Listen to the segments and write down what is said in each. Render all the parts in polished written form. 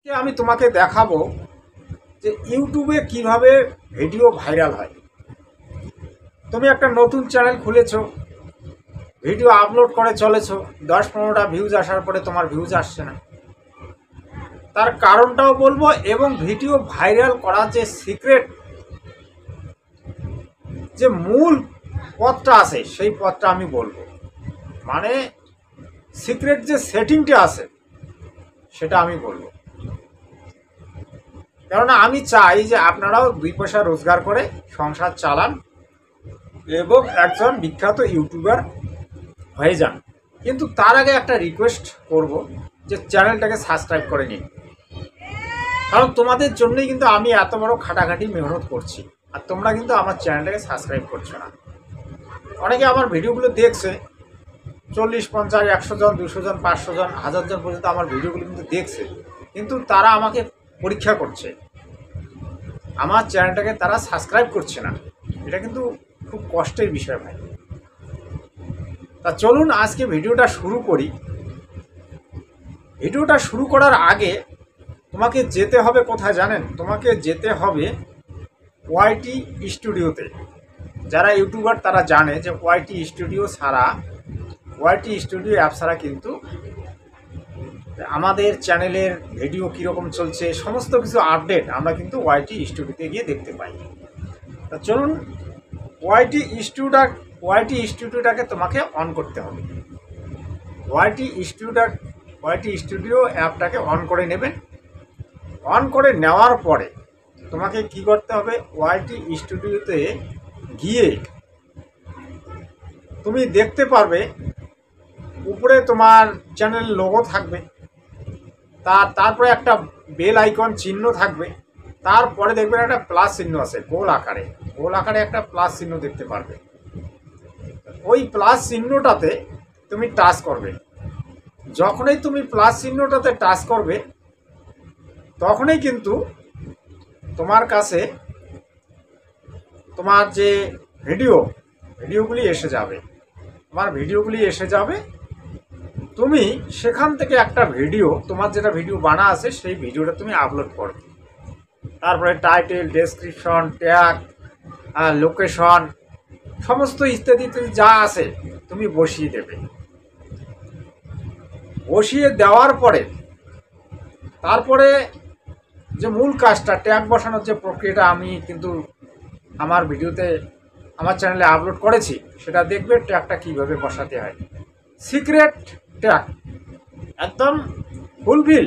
আমি তোমাকে দেখাবো যে ইউটিউবে কিভাবে ভিডিও ভাইরাল হয়। তুমি একটা নতুন চ্যানেল খুলেছো, ভিডিও আপলোড করে চলেছো, 10-15টা ভিউজ আসার পরে তোমার ভিউজ আসছে না। তার কারণটাও বলবো এবং ভিডিও ভাইরাল করার যে সিক্রেট, যে মূল পথটা আছে সেই পথটা আমি বলবো। মানে সিক্রেট যে সেটিংটা আছে সেটা আমি বলবো। কেননা আমি চাই যে আপনারাও 2 পয়সা রোজগার করে সংসার চালান এবং একজন বিখ্যাত ইউটিউবার হয়ে যান। কিন্তু তার আগে একটা রিকোয়েস্ট করব যে চ্যানেলটাকে সাবস্ক্রাইব করে নিন। কারণ তোমাদের জন্যই কিন্তু আমি এত বড় খাটাখাটি মেহনত করছি, আর তোমরা কিন্তু আমার চ্যানেলটাকে সাবস্ক্রাইব করছো না। অনেকে আমার ভিডিওগুলো দেখছে, 40, 50, 100 জন, 200 জন, 500 জন, 1000 জন পর্যন্ত আমার ভিডিওগুলো কিন্তু দেখছে, কিন্তু তারা আমাকে পরীক্ষা করছে, আমার চ্যানেলটাকে তারা সাবস্ক্রাইব করছে না। এটা কিন্তু খুব কষ্টের বিষয় ভাই। তা চলুন আজকে ভিডিওটা শুরু করি। ভিডিওটা শুরু করার আগে তোমাকে যেতে হবে কোথায় জানেন? তোমাকে যেতে হবে ওয়াইটি স্টুডিওতে। যারা ইউটিউবার তারা জানে যে ওয়াইটি স্টুডিও ছাড়া, ওয়াইটি স্টুডিও অ্যাপ ছাড়া কিন্তু আমাদের চ্যানেলের ভিডিও কীরকম চলছে সমস্ত কিছু আপডেট আমরা কিন্তু ওয়াইটি স্টুডিওতে গিয়ে দেখতে পাই। তা চলুন ওয়াইটি স্টুডিওটাকে তোমাকে অন করতে হবে। ওয়াইটি স্টুডিও অ্যাপটাকে অন করে নেবেন। অন করে নেওয়ার পরে তোমাকে কি করতে হবে, ওয়াইটি স্টুডিওতে গিয়ে তুমি দেখতে পারবে উপরে তোমার চ্যানেল লোগো থাকবে, তারপরে একটা বেল আইকন চিহ্ন থাকবে, তারপরে দেখবেন একটা প্লাস চিহ্ন আছে গোল আকারে একটা প্লাস চিহ্ন দেখতে পারবে। ওই প্লাস চিহ্নটাতে তুমি টাচ করবে। যখনই তুমি প্লাস চিহ্নটাতে টাচ করবে তখনই কিন্তু তোমার কাছে তোমার যে ভিডিওগুলি এসে যাবে। তুমি সেখান থেকে একটা ভিডিও, তোমার যেটা ভিডিও বানা আছে সেই ভিডিওটা তুমি আপলোড করবে। তারপরে টাইটেল, ডেসক্রিপশন, ট্যাগ, লোকেশন সমস্ত ইত্যাদি যা আছে তুমি বসিয়ে দেবে। বসিয়ে দেওয়ার পরে তারপরে যে মূল কাজটা, ট্যাগ বসানোর যে প্রক্রিয়াটা আমি কিন্তু আমার ভিডিওতে আমার চ্যানেলে আপলোড করেছি, সেটা দেখবে ট্যাগটা কীভাবে বসাতে হয়। সিক্রেট ট্যাগ, একদম ফুলফিল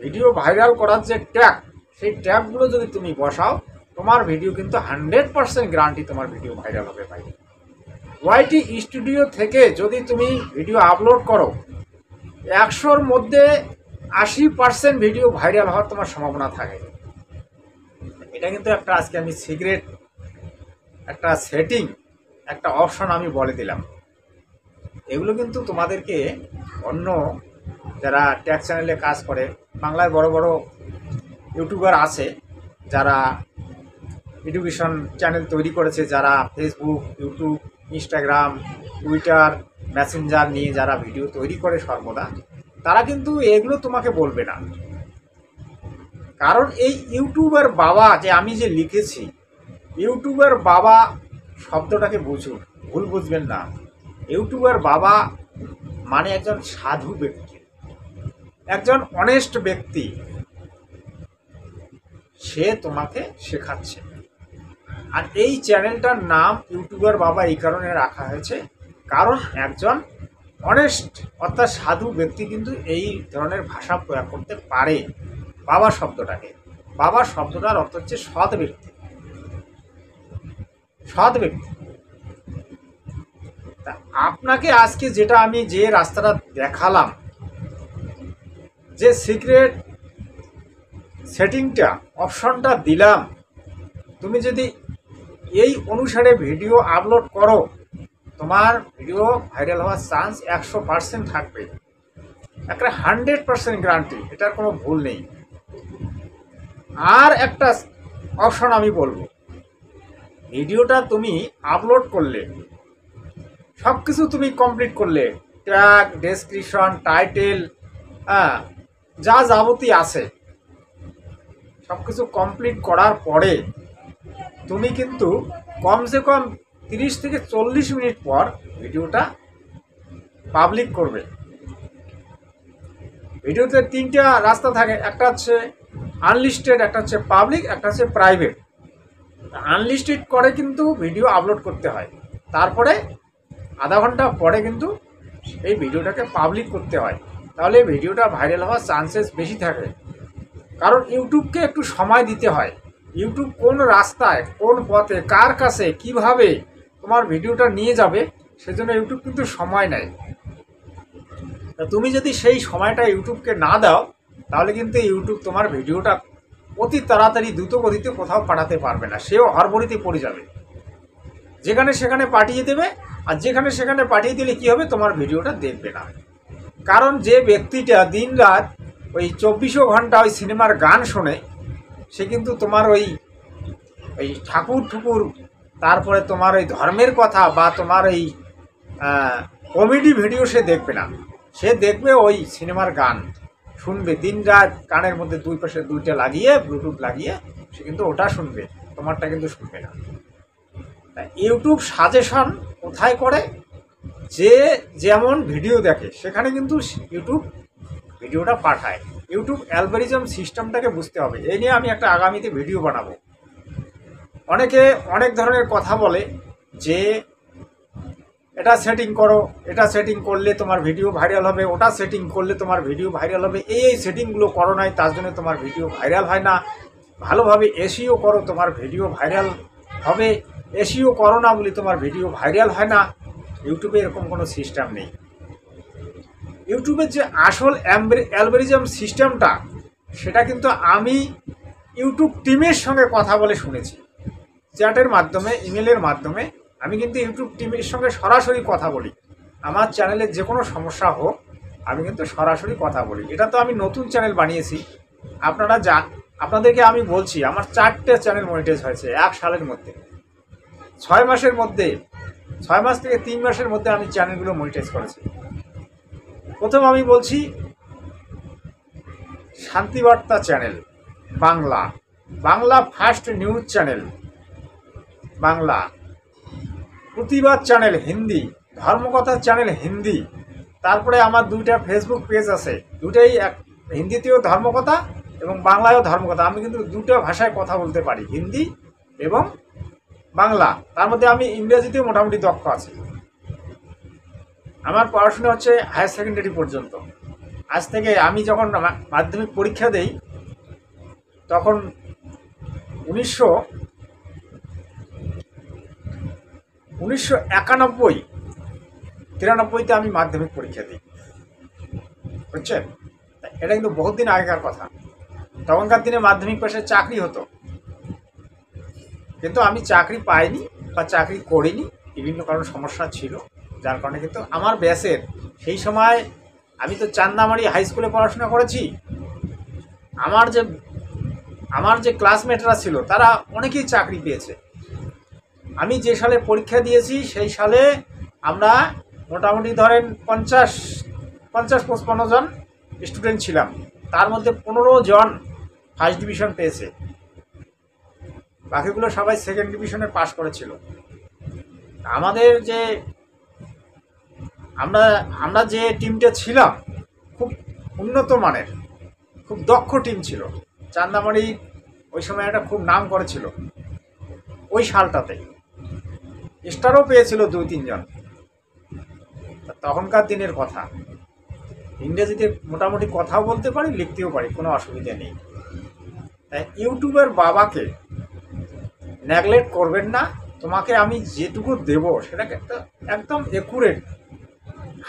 ভিডিও ভাইরাল করার যে ট্যাগ, সেই ট্যাগগুলো যদি তুমি বসাও তোমার ভিডিও কিন্তু 100% গ্যারান্টি তোমার ভিডিও ভাইরাল হবে ভাই। ওয়াইটি স্টুডিও থেকে যদি তুমি ভিডিও আপলোড করো 100-র মধ্যে 80% ভিডিও ভাইরাল হওয়ার তোমার সম্ভাবনা থাকে। এটা কিন্তু একটা আজকে আমি সিক্রেট একটা সেটিং, একটা অপশন আমি বলে দিলাম। এগুলো কিন্তু তোমাদেরকে অন্য যারা ট্যাগ চ্যানেলে কাজ করে, বাংলায় বড় বড় ইউটিউবার আছে যারা এডুকেশন চ্যানেল তৈরি করেছে, যারা Facebook, YouTube, Instagram, Twitter, Messenger নিয়ে যারা ভিডিও তৈরি করে সর্বদা, তারা কিন্তু এগুলো তোমাকে বলবে না। কারণ এই ইউটিউবার বাবা যে আমি যে লিখেছি, ইউটিউবার বাবা শব্দটাকে বুঝুন, ভুল বুঝবেন না। ইউটিউবার বাবা মানে একজন সাধু ব্যক্তি, একজন অনেস্ট ব্যক্তি, সে তোমাকে শেখাচ্ছে। আর এই চ্যানেলটার নাম ইউটিউবার বাবা এই কারণে রাখা হয়েছে, কারণ একজন অনেস্ট অর্থাৎ সাধু ব্যক্তি কিন্তু এই ধরনের ভাষা প্রয়োগ করতে পারে। বাবা শব্দটার অর্থ হচ্ছে সৎ ব্যক্তি। তা আপনাকে আজকে যেটা আমি যে রাস্তাটা দেখালাম, যে সিক্রেট সেটিংটা, অপশনটা দিলাম, তুমি যদি এই অনুসারে ভিডিও আপলোড করো তোমার ভিডিও ভাইরাল হওয়ার চান্স 100% থাকবে। একটা 100% গ্যারান্টি, এটার কোনো ভুল নেই। আর একটা অপশন আমি বলবো, ভিডিওটা তুমি আপলোড করলে, সব কিছু তুমি কমপ্লিট করলে, ট্যাগ, ডেসক্রিপশন, টাইটেল, যা যাবতীয় আছে সব কিছু কমপ্লিট করার পরে তুমি কিন্তু কমসে কম 30 থেকে 40 মিনিট পর ভিডিওটা পাবলিক করবে। ভিডিওতে 3টা রাস্তা থাকে, একটা হচ্ছে আনলিস্টেড, একটা হচ্ছে পাবলিক, একটা হচ্ছে প্রাইভেট। আনলিস্টেড করে কিন্তু ভিডিও আপলোড করতে হয়, তারপরে আধা ঘন্টা পরে কিন্তু এই ভিডিওটাকে পাবলিক করতে হয়, তাহলে ভিডিওটা ভাইরাল হওয়ার চান্সেস বেশি থাকে। কারণ ইউটিউবকে একটু সময় দিতে হয়। ইউটিউব কোন রাস্তায়, কোন পথে, কার কাছে, কিভাবে তোমার ভিডিওটা নিয়ে যাবে, সেজন্য ইউটিউব কিন্তু সময় নেয়। তুমি যদি সেই সময়টা ইউটিউবকে না দাও, তাহলে কিন্তু ইউটিউব তোমার ভিডিওটা অতি তাড়াতাড়ি দ্রুত গতিতে কোথাও পাঠাতে পারবে না, সেও হড়বড়িতে পড়ে যাবে, যেখানে সেখানে পাঠিয়ে দেবে। আর যেখানে সেখানে পাঠিয়ে দিলে কী হবে, তোমার ভিডিওটা দেখবে না। কারণ যে ব্যক্তিটা দিন রাত ওই 24 ঘন্টা ওই সিনেমার গান শোনে, সে কিন্তু তোমার ওই ঠাকুর ঠুকুর, তারপরে তোমার ওই ধর্মের কথা বা তোমার এই কমেডি ভিডিও সে দেখবে না। সে দেখবে ওই সিনেমার গান শুনবে, দিন রাত কানের মধ্যে দুই পাশে দুইটা লাগিয়ে, ব্লুটুথ লাগিয়ে সে কিন্তু ওটা শুনবে, তোমারটা কিন্তু শুনবে না। ইউটিউব সাজেশন কোথায় করে, যে যেমন ভিডিও দেখে সেখানে কিন্তু ইউটিউব ভিডিওটা পাঠায়। ইউটিউব অ্যালগরিদম সিস্টেমটাকে বুঝতে হবে। এই নিয়ে আমি একটা আগামীতে ভিডিও বানাবো। অনেকে অনেক ধরনের কথা বলে যে এটা সেটিং করো, এটা সেটিং করলে তোমার ভিডিও ভাইরাল হবে, ওটা সেটিং করলে তোমার ভিডিও ভাইরাল হবে, এই সেটিংগুলো করো নাই, তার জন্য তোমার ভিডিও ভাইরাল হয় না। ভালোভাবে এসইও করো, তোমার ভিডিও ভাইরাল হবে, এসইও করো না বলে তোমার ভিডিও ভাইরাল হয় না। ইউটিউবে এরকম কোনো সিস্টেম নেই। ইউটিউবের যে আসল অ্যালগরিদম সিস্টেমটা, সেটা কিন্তু আমি ইউটিউব টিমের সঙ্গে কথা বলে শুনেছি। চ্যাটের মাধ্যমে, ইমেলের মাধ্যমে আমি কিন্তু ইউটিউব টিমের সঙ্গে সরাসরি কথা বলি। আমার চ্যানেলে যে কোনো সমস্যা হোক, আমি কিন্তু সরাসরি কথা বলি। এটা তো আমি নতুন চ্যানেল বানিয়েছি। আপনাদেরকে আমি বলছি, আমার 4টে চ্যানেল মনিটাইজ হয়েছে 1 সালের মধ্যে। 6 মাসের মধ্যে, 6 মাস থেকে 3 মাসের মধ্যে আমি চ্যানেলগুলো মনিটাইজ করেছি। প্রথম আমি বলছি Shantibarta channel Bangla, Bangla first news channel Bangla, Protibad channel Hindi, Dharmakatha channel Hindi. তারপরে আমার 2টা ফেসবুক পেজ আছে, দুটাই হিন্দিতেও ধর্মকথা এবং বাংলায়ও ধর্মকথা। আমি কিন্তু 2টা ভাষায় কথা বলতে পারি, হিন্দি এবং বাংলা। তার মধ্যে আমি ইংরেজিতেও মোটামুটি দক্ষ আছি। আমার পড়াশোনা হচ্ছে হায়ার সেকেন্ডারি পর্যন্ত। আজ থেকে আমি যখন মাধ্যমিক পরীক্ষা দেই, তখন 1993-তে আমি মাধ্যমিক পরীক্ষা দিই, বুঝছেন? এটা কিন্তু বহুত দিন আগেকার কথা। তখনকার দিনে মাধ্যমিক পাশে চাকরি হতো, কিন্তু আমি চাকরি পাইনি বা চাকরি করিনি, বিভিন্ন কারণ সমস্যা ছিল, যার কারণে কিন্তু আমার ব্যাচের সেই সময়, আমি তো চান্দামারি হাই স্কুলে পড়াশোনা করেছি, আমার যে ক্লাসমেটরা ছিল তারা অনেকেই চাকরি পেয়েছে। আমি যে সালে পরীক্ষা দিয়েছি সেই সালে আমরা মোটামুটি ধরেন 50-55 জন স্টুডেন্ট ছিলাম, তার মধ্যে 15 জন ফার্স্ট ডিভিশন পেয়েছে, বাকিগুলো সবাই সেকেন্ড ডিভিশনে পাশ করেছিল। আমাদের যে আমরা যে টিমটা ছিলাম, খুব উন্নত মানের, খুব দক্ষ টিম ছিল। চান্দামারি ওই সময় একটা খুব নাম করেছিল ওই সালটাতে, স্টারও পেয়েছিল 2-3 জন। তখনকার দিনের কথা। ইংরেজিতে মোটামুটি কথাও বলতে পারি, লিখতেও পারি, কোনো অসুবিধা নেই। তাই ইউটিউবের বাবাকে নেগলেক্ট করবেন না। তোমাকে আমি যেটুকু দেব সেটাকে একদম একুরেট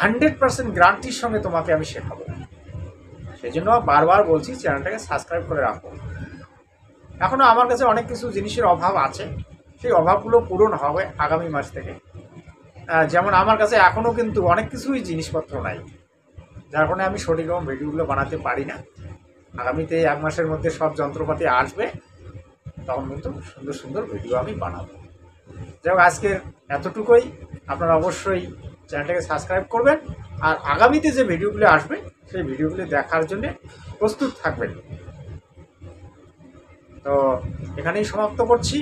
100% গ্যারান্টির সঙ্গে তোমাকে আমি শেখাবো। সেই জন্য বারবার বলছি, চ্যানেলটাকে সাবস্ক্রাইব করে রাখো। এখনও আমার কাছে অনেক কিছু জিনিসের অভাব আছে, সেই অভাবগুলো পূরণ হবে আগামী মাস থেকে। যেমন আমার কাছে এখনও কিন্তু অনেক কিছুই জিনিসপত্র নাই, যার কারণে আমি সঠিক রকম ভিডিওগুলো বানাতে পারি না। আগামীতে 1 মাসের মধ্যে সব যন্ত্রপাতি আসবে, তখন কিন্তু সুন্দর সুন্দর ভিডিও আমি বানাবো। যাই হোক, আজকের এতটুকুই। আপনারা অবশ্যই চ্যানেলটাকে সাবস্ক্রাইব করবেন, আর আগামীতে যে ভিডিওগুলো আসবে সেই ভিডিওগুলো দেখার জন্য প্রস্তুত থাকবেন। তো এখানেই সমাপ্ত করছি।